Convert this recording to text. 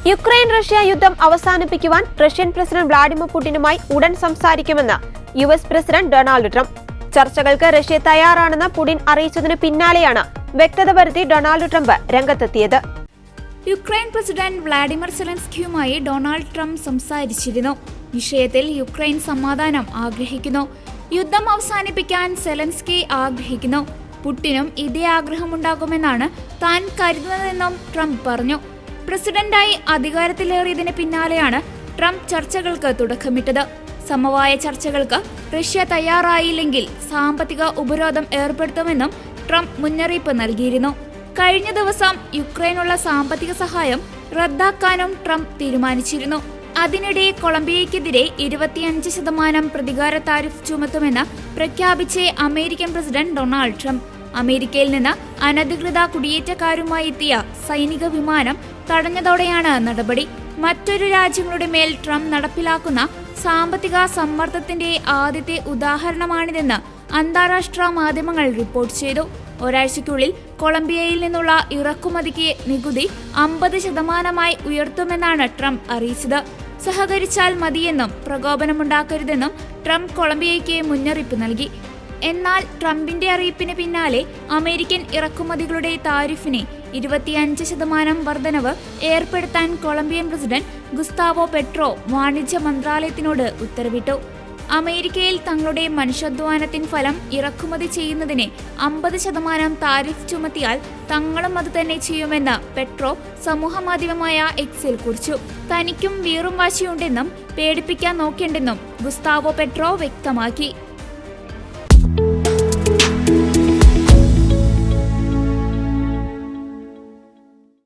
Ukraine Russia യുദ്ധം അവസാനിപ്പിക്കുവാൻ Russian president Vladimir പുടിനുമായി ഉടൻ സംസാരിക്കുമെന്ന് US president Donald Trump. ചർച്ചകൾക്ക് റഷ്യ തയ്യാറാണെന്ന് പുടിൻ അറിയിച്ചതിന് പിന്നാലെയാണ് വ്യക്തത വരുത്തി ഡൊണാൾഡ് ട്രംപ് രംഗത്തെത്തിയത്. Ukraine president Vladimir സെലൻസ്കിയുമായി Donald Trump സംസാരിച്ചിരുന്നു. വിഷയത്തിൽ യുക്രൈൻ സമാധാനം ആഗ്രഹിക്കുന്നു. യുദ്ധം അവസാനിപ്പിക്കാൻ സെലൻസ്കി ആഗ്രഹിക്കുന്നു. പുടിനും ഇതേ ആഗ്രഹമുണ്ടാകുമെന്നാണ് താൻ കരുതുന്നതെന്നും ട്രംപ് പറഞ്ഞു. പ്രസിഡന്റായി അധികാരത്തിലേറിയതിന് പിന്നാലെയാണ് ട്രംപ് ചർച്ചകൾക്ക് തുടക്കമിട്ടത്. സമവായ ചർച്ചകൾക്ക് റഷ്യ തയ്യാറായില്ലെങ്കിൽ സാമ്പത്തിക ഉപരോധം ഏർപ്പെടുത്തുമെന്നും ട്രംപ് മുന്നറിയിപ്പ് നൽകിയിരുന്നു. കഴിഞ്ഞ ദിവസം യുക്രൈനുള്ള സാമ്പത്തിക സഹായം റദ്ദാക്കാനും ട്രംപ് തീരുമാനിച്ചിരുന്നു. അതിനിടെ കൊളംബിയയ്ക്കെതിരെ 25% പ്രതികാര താരിഫ് ചുമത്തുമെന്ന് പ്രഖ്യാപിച്ച അമേരിക്കൻ പ്രസിഡന്റ് ഡൊണാൾഡ് ട്രംപ് അമേരിക്കയിൽ നിന്ന് അനധികൃത കുടിയേറ്റക്കാരുമായി എത്തിയ സൈനിക വിമാനം തടഞ്ഞതോടെയാണ് നടപടി. മറ്റൊരു രാജ്യങ്ങളുടെ മേൽ ട്രംപ് നടപ്പിലാക്കുന്ന സാമ്പത്തിക സമ്മർദ്ദത്തിന്റെ ആദ്യത്തെ ഉദാഹരണമാണിതെന്ന് അന്താരാഷ്ട്ര മാധ്യമങ്ങൾ റിപ്പോർട്ട് ചെയ്തു. ഒരാഴ്ചയ്ക്കുള്ളിൽ കൊളംബിയയിൽ നിന്നുള്ള ഇറക്കുമതിക്ക് നികുതി 50% ഉയർത്തുമെന്നാണ് ട്രംപ് അറിയിച്ചത്. സഹകരിച്ചാൽ മതിയെന്നും പ്രകോപനമുണ്ടാക്കരുതെന്നും ട്രംപ് കൊളംബിയയ്ക്ക് മുന്നറിയിപ്പ് നൽകി. എന്നാൽ ട്രംപിന്റെ അറിയിപ്പിന് പിന്നാലെ അമേരിക്കൻ ഇറക്കുമതികളുടെ താരിഫിനെ 25% വർധനവ് ഏർപ്പെടുത്താൻ കൊളംബിയൻ പ്രസിഡന്റ് ഗുസ്താവോ പെട്രോ വാണിജ്യ മന്ത്രാലയത്തിനോട് ഉത്തരവിട്ടു. അമേരിക്കയിൽ തങ്ങളുടെ മനുഷ്യാധ്വാനത്തിൻ ഫലം ഇറക്കുമതി ചെയ്യുന്നതിന് 50% താരിഫ് ചുമത്തിയാൽ തങ്ങളും അത് തന്നെ ചെയ്യുമെന്ന് പെട്രോ സമൂഹമാധ്യമമായ എക്സിൽ കുറിച്ചു. തനിക്കും വീറും വാശിയുണ്ടെന്നും പേടിപ്പിക്കാൻ നോക്കേണ്ടെന്നും ഗുസ്താവോ പെട്രോ വ്യക്തമാക്കി.